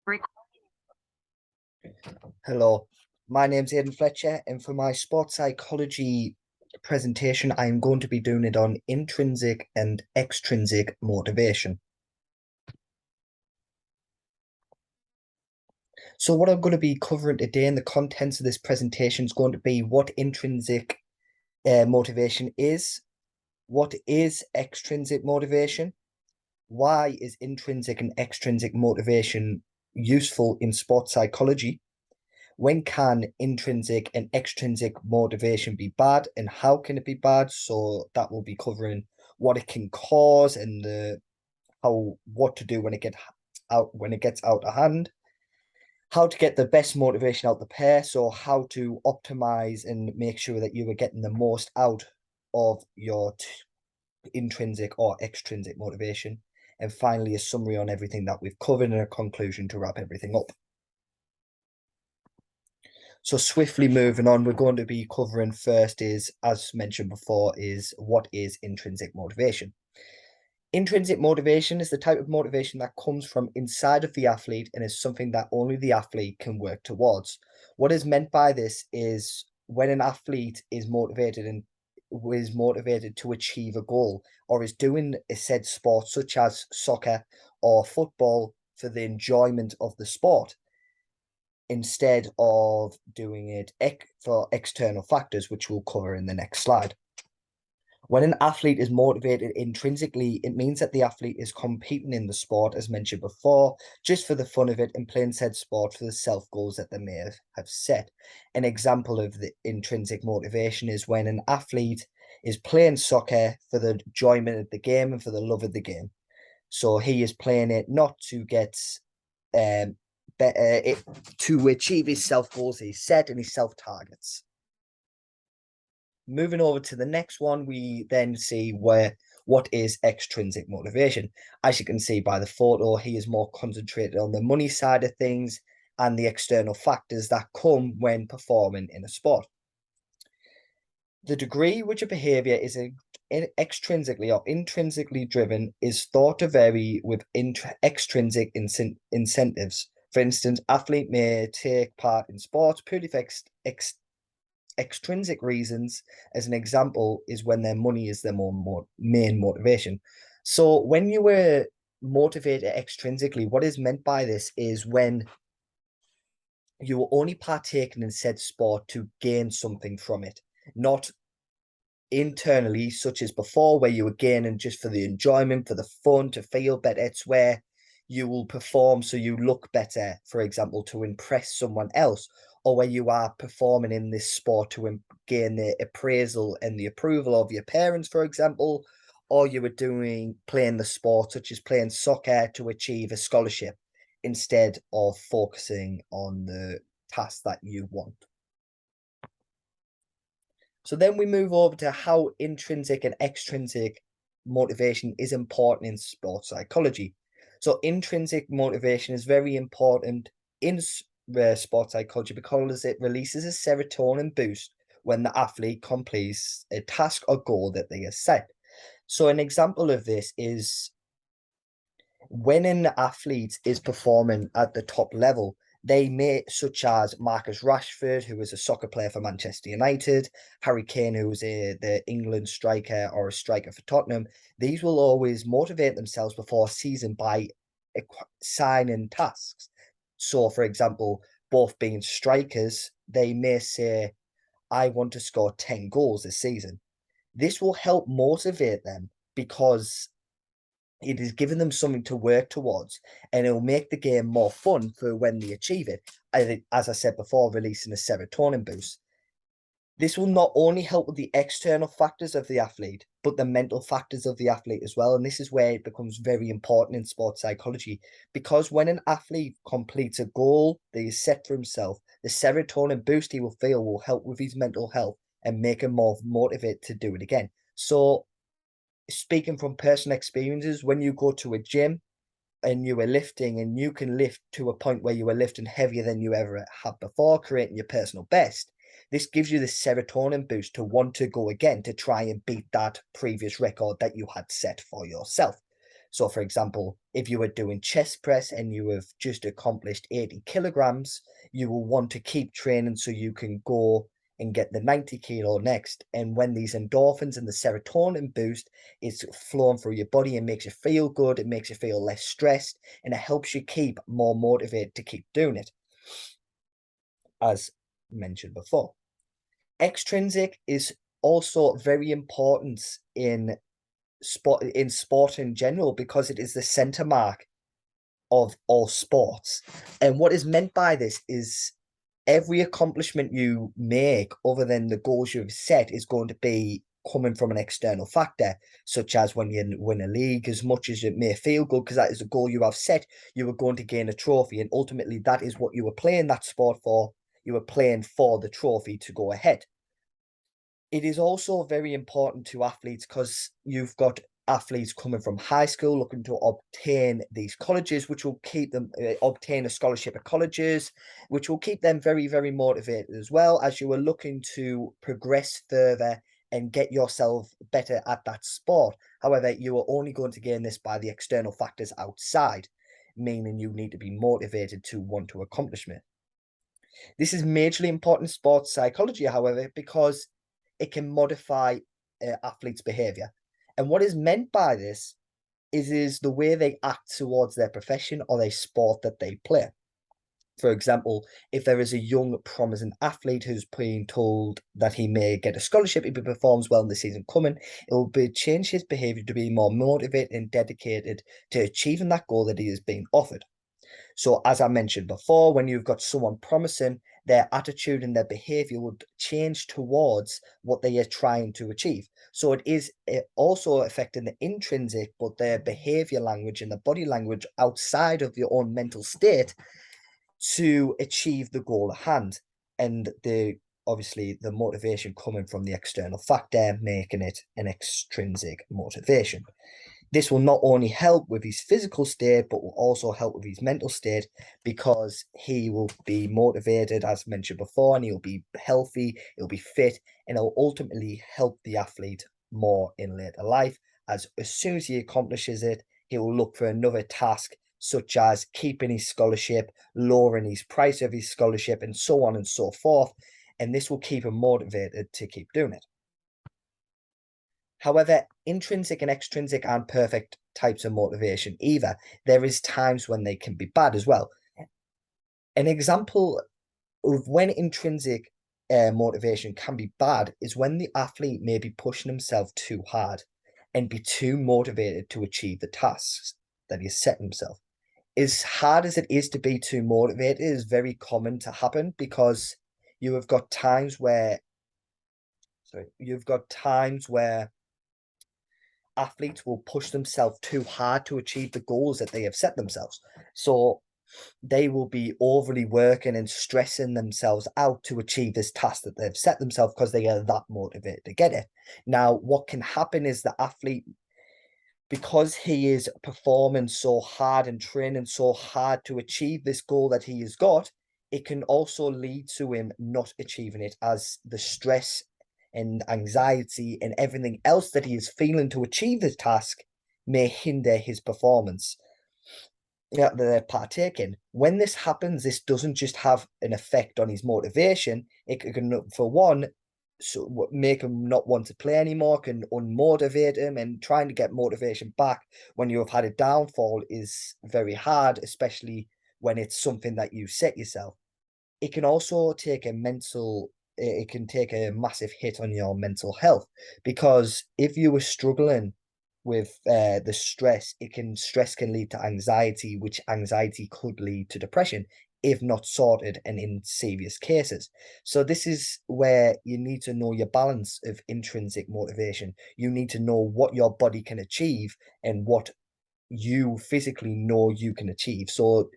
Rec- Hello, my name's Aidan Fletcher, and for my sports psychology presentation, I'm going to be doing it on intrinsic and extrinsic motivation. So, what I'm going to be covering today in the contents of this presentation is going to be what intrinsic motivation is, what is extrinsic motivation, why is intrinsic and extrinsic motivation useful in sports psychology. When can intrinsic and extrinsic motivation be bad, and how can it be bad? So that will be covering what it can cause and what to do when it gets out of hand, how to get the best motivation out the pair, so how to optimize and make sure that you are getting the most out of your intrinsic or extrinsic motivation, and finally a summary on everything that we've covered and a conclusion to wrap everything up. So swiftly moving on, we're going to be covering first is, as mentioned before, is what is intrinsic motivation. Intrinsic motivation is the type of motivation that comes from inside of the athlete and is something that only the athlete can work towards. What is meant by this is when an athlete is motivated to achieve a goal or is doing a said sport such as soccer or football for the enjoyment of the sport, instead of doing it for external factors, which we'll cover in the next slide. When an athlete is motivated intrinsically, it means that the athlete is competing in the sport, as mentioned before, just for the fun of it and playing said sport for the self goals that they may have set. An example of the intrinsic motivation is when an athlete is playing soccer for the enjoyment of the game and for the love of the game. So he is playing it not to get um, to achieve his self goals he's set and his self targets. Moving over to the next one, we then see what is extrinsic motivation. As you can see by the photo, he is more concentrated on the money side of things and the external factors that come when performing in a sport. The degree which a behavior is extrinsically or intrinsically driven is thought to vary with extrinsic incentives. For instance, athlete may take part in sports purely for extrinsic reasons. As an example, is when their money is their main motivation. So when you were motivated extrinsically, what is meant by this is when you were only partaking in said sport to gain something from it, not internally, such as before, where you were gaining just for the enjoyment, for the fun, to feel better. It's where you will perform so you look better, for example, to impress someone else, or where you are performing in this sport to gain the appraisal and the approval of your parents, for example, or you were playing the sport, such as playing soccer, to achieve a scholarship instead of focusing on the task that you want. So then we move over to how intrinsic and extrinsic motivation is important in sports psychology. So intrinsic motivation is very important in sports psychology because it releases a serotonin boost when the athlete completes a task or goal that they have set. So an example of this is when an athlete is performing at the top level, they may, such as Marcus Rashford, who is a soccer player for Manchester United, Harry Kane, who is the England striker or a striker for Tottenham, these will always motivate themselves before a season by signing tasks. So, for example, both being strikers, they may say, I want to score 10 goals this season. This will help motivate them because it is giving them something to work towards, and it will make the game more fun for when they achieve it. As I said before, releasing a serotonin boost. This will not only help with the external factors of the athlete, but the mental factors of the athlete as well. And this is where it becomes very important in sports psychology, because when an athlete completes a goal that he set for himself, the serotonin boost he will feel will help with his mental health and make him more motivated to do it again. So speaking from personal experiences, when you go to a gym and you are lifting and you can lift to a point where you are lifting heavier than you ever had before, creating your personal best, this gives you the serotonin boost to want to go again to try and beat that previous record that you had set for yourself. So, for example, if you were doing chest press and you have just accomplished 80 kilograms, you will want to keep training so you can go and get the 90 kilo next. And when these endorphins and the serotonin boost is flowing through your body and makes you feel good, it makes you feel less stressed, and it helps you keep more motivated to keep doing it, as mentioned before. Extrinsic is also very important in sport in general because it is the center mark of all sports. And what is meant by this is every accomplishment you make other than the goals you've set is going to be coming from an external factor, such as when you win a league. As much as it may feel good because that is a goal you have set, you were going to gain a trophy, and ultimately that is what you were playing that sport for. You were playing for the trophy to go ahead. It is also very important to athletes because you've got athletes coming from high school looking to obtain these colleges, which will keep them obtain a scholarship at colleges, which will keep them very, very motivated as well as you are looking to progress further and get yourself better at that sport. However, you are only going to gain this by the external factors outside, meaning you need to be motivated to want to accomplish it. This is majorly important in sports psychology, however, because it can modify athletes' behavior. And what is meant by this is the way they act towards their profession or their sport that they play. For example, if there is a young, promising athlete who's being told that he may get a scholarship if he performs well in the season coming, it will change his behavior to be more motivated and dedicated to achieving that goal that he is being offered. So, as I mentioned before, when you've got someone promising, their attitude and their behavior would change towards what they are trying to achieve. So, it is also affecting the intrinsic, but their behavior language and the body language outside of your own mental state to achieve the goal at hand. And obviously the motivation coming from the external factor, making it an extrinsic motivation. This will not only help with his physical state, but will also help with his mental state because he will be motivated, as mentioned before, and he'll be healthy, he'll be fit, and it'll ultimately help the athlete more in later life. As soon as he accomplishes it, he will look for another task, such as keeping his scholarship, lowering his price of his scholarship, and so on and so forth. And this will keep him motivated to keep doing it. However, intrinsic and extrinsic aren't perfect types of motivation either. There is times when they can be bad as well. An example of when intrinsic motivation can be bad is when the athlete may be pushing himself too hard and be too motivated to achieve the tasks that he's set himself. As hard as it is to be too motivated, it is very common to happen because you have got times where athletes will push themselves too hard to achieve the goals that they have set themselves. So they will be overly working and stressing themselves out to achieve this task that they've set themselves because they are that motivated to get it. Now, what can happen is the athlete, because he is performing so hard and training so hard to achieve this goal that he has got, it can also lead to him not achieving it as the stress and anxiety and everything else that he is feeling to achieve the task may hinder his performance that they're partaking. When this happens, this doesn't just have an effect on his motivation. It can, for one, make him not want to play anymore, can unmotivate him, and trying to get motivation back when you have had a downfall is very hard, especially when it's something that you set yourself. It can also take it can take a massive hit on your mental health because if you were struggling with the stress can lead to anxiety, which anxiety could lead to depression if not sorted and in serious cases. So this is where you need to know your balance of intrinsic motivation. You need to know what your body can achieve and what you physically know you can achieve. So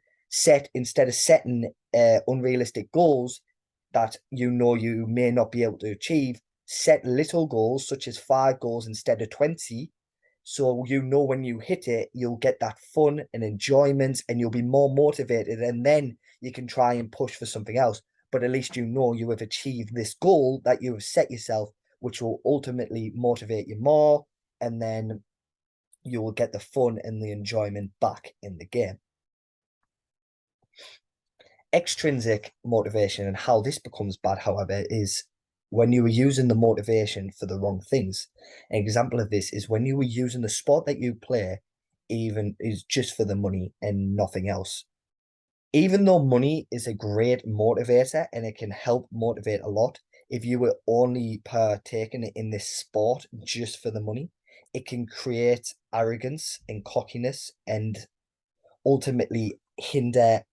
instead of setting unrealistic goals that you know you may not be able to achieve, set little goals such as 5 goals instead of 20. So you know when you hit it, you'll get that fun and enjoyment and you'll be more motivated, and then you can try and push for something else. But at least you know you have achieved this goal that you have set yourself, which will ultimately motivate you more. And then you will get the fun and the enjoyment back in the game. Extrinsic motivation and how this becomes bad, however, is when you were using the motivation for the wrong things. An example of this is when you were using the sport that you play, even is just for the money and nothing else. Even though money is a great motivator and it can help motivate a lot, if you were only partaking in this sport just for the money, it can create arrogance and cockiness and ultimately hinder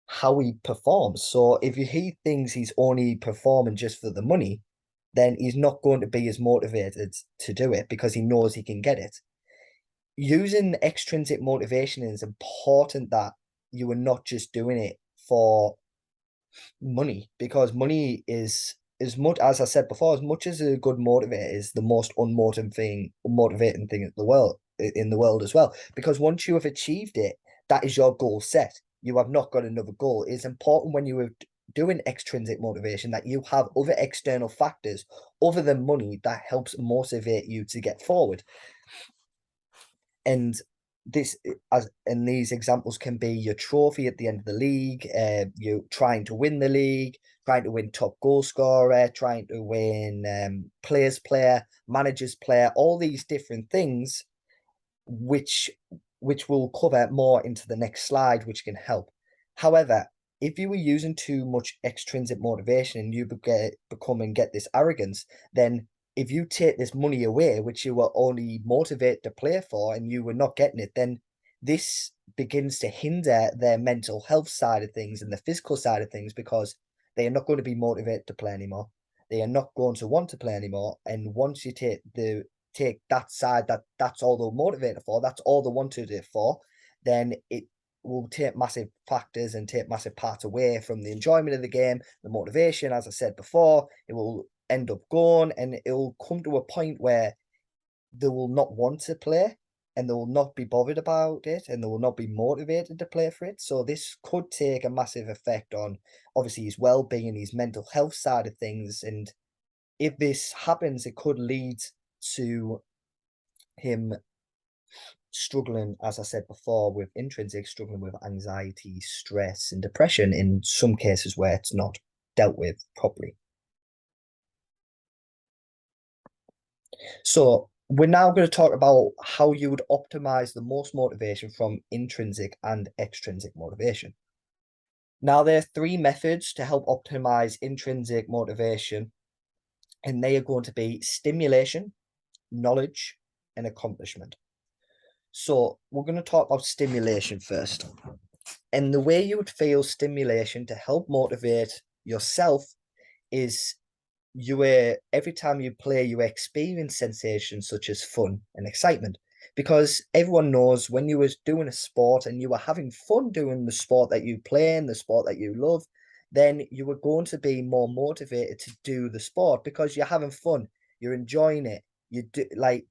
how he performs. So if he thinks he's only performing just for the money, then he's not going to be as motivated to do it because he knows he can get it. Using extrinsic motivation is important that you are not just doing it for money, because money is, as much as I said before, as much as a good motivator is the most unmotivating thing in the world as well. Because once you have achieved it, that is your goal set. You have not got another goal. It's important when you are doing extrinsic motivation that you have other external factors other than money that helps motivate you to get forward. And this as and these examples can be your trophy at the end of the league, you trying to win the league, trying to win top goal scorer, trying to win players player, managers player, all these different things, which we'll cover more into the next slide, which can help. However, if you were using too much extrinsic motivation and you become and get this arrogance, then if you take this money away, which you were only motivated to play for, and you were not getting it, then this begins to hinder their mental health side of things and the physical side of things, because they are not going to be motivated to play anymore. They are not going to want to play anymore. And once you take that side, that's all they're motivated for, that's all they wanted it for, then it will take massive factors and take massive parts away from the enjoyment of the game, the motivation. As I said before, it will end up going, and it will come to a point where they will not want to play and they will not be bothered about it and they will not be motivated to play for it. So this could take a massive effect on obviously his well-being, his mental health side of things. And if this happens, it could lead to him struggling, as I said before, with intrinsic, struggling with anxiety, stress, and depression in some cases where it's not dealt with properly. So we're now going to talk about how you would optimize the most motivation from intrinsic and extrinsic motivation. Now, there are three methods to help optimize intrinsic motivation, and they are going to be stimulation, knowledge, and accomplishment. So we're going to talk about stimulation first. And the way you would feel stimulation to help motivate yourself is every time you play, you experience sensations such as fun and excitement. Because everyone knows when you was doing a sport and you were having fun doing the sport that you play and the sport that you love, then you were going to be more motivated to do the sport because you're having fun, you're enjoying it. You do, like,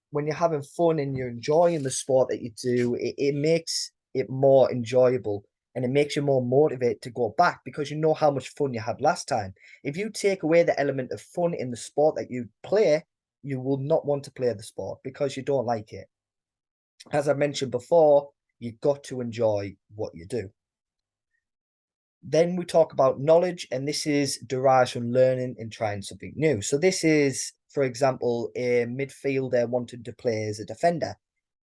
when you're having fun and you're enjoying the sport that you do, it makes it more enjoyable and it makes you more motivated to go back because you know how much fun you had last time. If you take away the element of fun in the sport that you play, you will not want to play the sport because you don't like it. As I mentioned before, you've got to enjoy what you do. Then we talk about knowledge, and this is derives from learning and trying something new. So this is, for example, a midfielder wanting to play as a defender.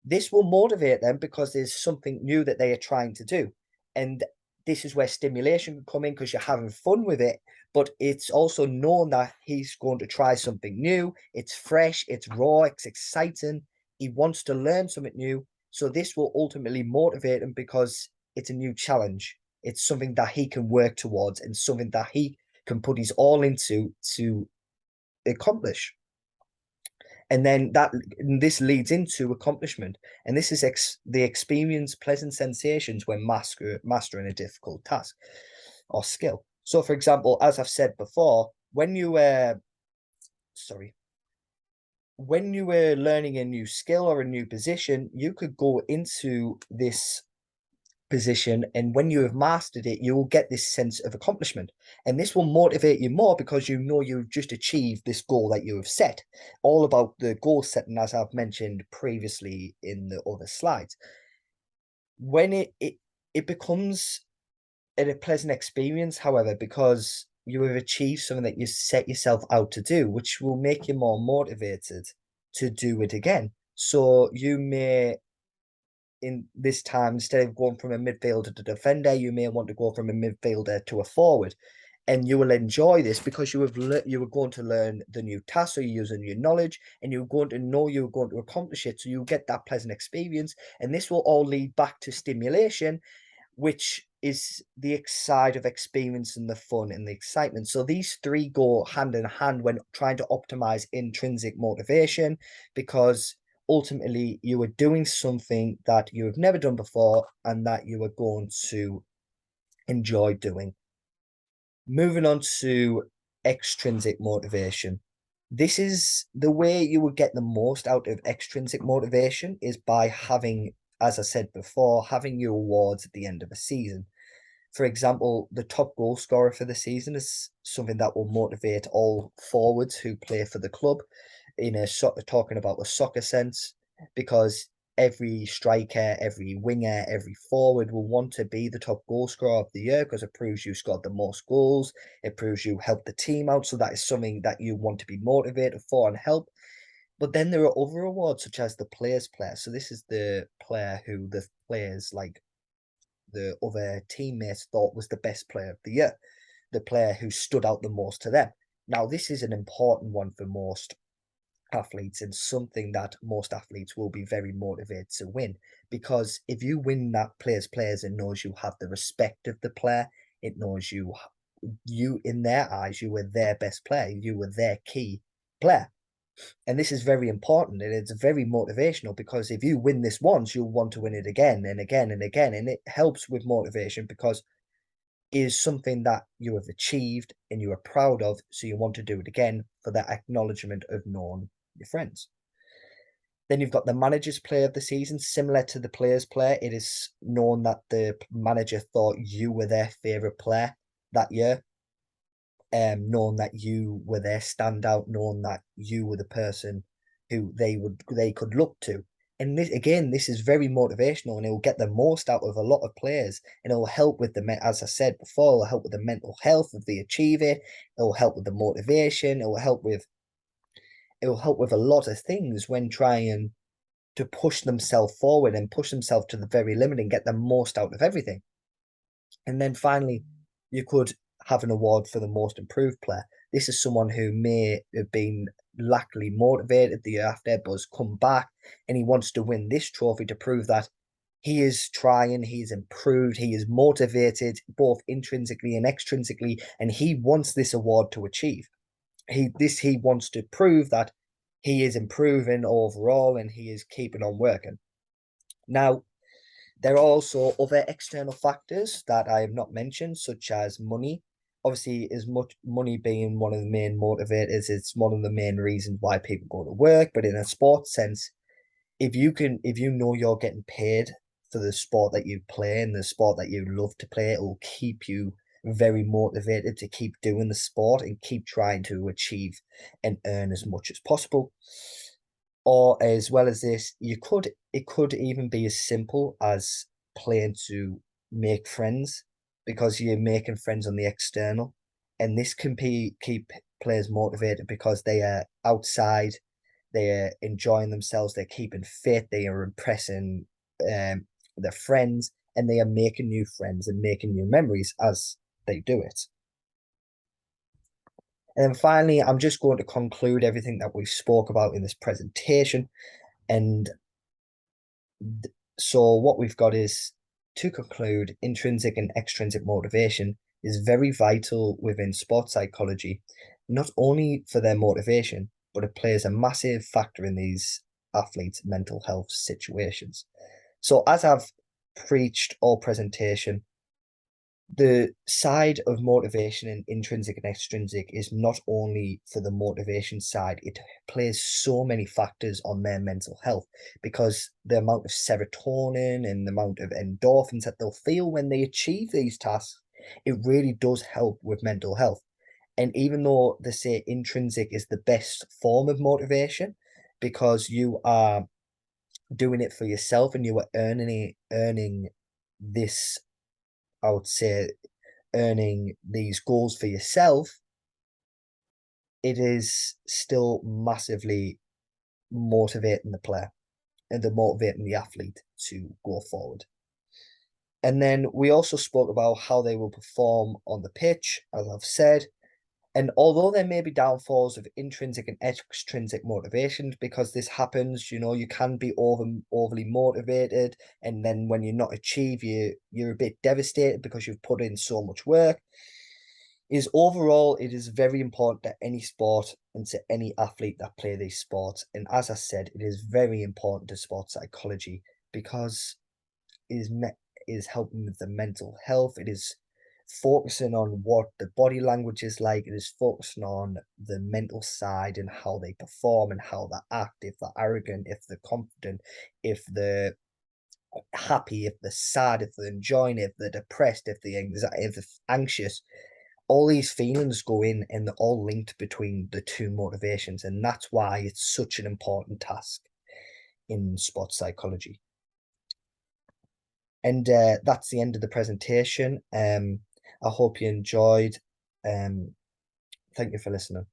This will motivate them because there's something new that they are trying to do. And this is where stimulation can come in because you're having fun with it, but it's also known that he's going to try something new. It's fresh, it's raw, it's exciting. He wants to learn something new. So this will ultimately motivate him because it's a new challenge. It's something that he can work towards and something that he can put his all into to accomplish. And then this leads into accomplishment, and this is the experience pleasant sensations when mastering a difficult task or skill. So for example, as I've said before, when you were learning a new skill or a new position, you could go into this position, and when you have mastered it, you will get this sense of accomplishment, and this will motivate you more because you know you've just achieved this goal that you have set. All about the goal setting, as I've mentioned previously in the other slides. When it becomes a pleasant experience, however, because you have achieved something that you set yourself out to do, which will make you more motivated to do it again. So you may, in this time, instead of going from a midfielder to defender, you may want to go from a midfielder to a forward, and you will enjoy this because you are going to learn the new task, so you're using your knowledge, and you're going to know you're going to accomplish it. So you get that pleasant experience, and this will all lead back to stimulation, which is the side of experiencing the fun and the excitement. So these three go hand in hand when trying to optimize intrinsic motivation, because ultimately you are doing something that you have never done before and that you are going to enjoy doing. Moving on to extrinsic motivation. This is the way you would get the most out of extrinsic motivation is by having, as I said before, having your awards at the end of a season. For example, the top goal scorer for the season is something that will motivate all forwards who play for the club in a talking about the soccer sense, because every striker, every winger, every forward will want to be the top goal scorer of the year because it proves you scored the most goals. It proves you helped the team out. So that is something that you want to be motivated for and help. But then there are other awards such as the players player. So this is the player who the players, like the other teammates, thought was the best player of the year, the player who stood out the most to them. Now, this is an important one for most athletes and something that most athletes will be very motivated to win, because if you win that players, it knows you have the respect of the player. It knows you in their eyes, you were their best player, you were their key player. And this is very important, and it's very motivational, because if you win this once, you'll want to win it again and again and again. And it helps with motivation because it is something that you have achieved and you are proud of. So you want to do it again for that acknowledgement of knowing your friends. Then you've got the manager's player of the season. Similar to the player's player, it is known that the manager thought you were their favourite player that year, knowing that you were their standout, knowing that you were the person who they could look to. And this, again, this is very motivational, and it will get the most out of a lot of players, and it will help with as I said before, it will help with the mental health of the achiever. It will help with the motivation. It will help with a lot of things when trying to push themselves forward and push themselves to the very limit and get the most out of everything. And then finally, you could have an award for the most improved player. This is someone who may have been lackily motivated the year after, but has come back and he wants to win this trophy to prove that he is trying, he's improved, he is motivated both intrinsically and extrinsically, and he wants this award to achieve. He wants to prove that he is improving overall and he is keeping on working. Now, there are also other external factors that I have not mentioned, such as money. Obviously, as much money being one of the main motivators, it's one of the main reasons why people go to work. But in a sports sense, if you know you're getting paid for the sport that you play and the sport that you love to play, it will keep you very motivated to keep doing the sport and keep trying to achieve and earn as much as possible. Or as well as this, it could even be as simple as playing to make friends, because you're making friends on the external, and this can keep players motivated because they are outside, they are enjoying themselves, they're keeping fit, they are impressing their friends, and they are making new friends and making new memories as they do it. And then finally, I'm just going to conclude everything that we spoke about in this presentation. And so what we've got is, to conclude, intrinsic and extrinsic motivation is very vital within sports psychology, not only for their motivation, but it plays a massive factor in these athletes' mental health situations. So as I've preached all presentation, The side of motivation and intrinsic and extrinsic is not only for the motivation side, it plays so many factors on their mental health, because the amount of serotonin and the amount of endorphins that they'll feel when they achieve these tasks, it really does help with mental health. And even though they say intrinsic is the best form of motivation, because you are doing it for yourself and you are earning this, I would say, earning these goals for yourself, it is still massively motivating the player and the motivating the athlete to go forward. And then we also spoke about how they will perform on the pitch, as I've said. And although there may be downfalls of intrinsic and extrinsic motivations, because this happens, you can be overly motivated, and then when you're not achieve, you're a bit devastated because you've put in so much work. Is overall, it is very important to any sport and to any athlete that play these sports. And as I said, it is very important to sports psychology, because it is helping with the mental health. It is focusing on what the body language is like. It is focusing on the mental side and how they perform and how they act, if they're arrogant, if they're confident, if they're happy, if they're sad, if they're enjoying, if they're depressed, if they're anxious. All these feelings go in and they're all linked between the two motivations. And that's why it's such an important task in sports psychology. And that's the end of the presentation. I hope you enjoyed. Um, thank you for listening.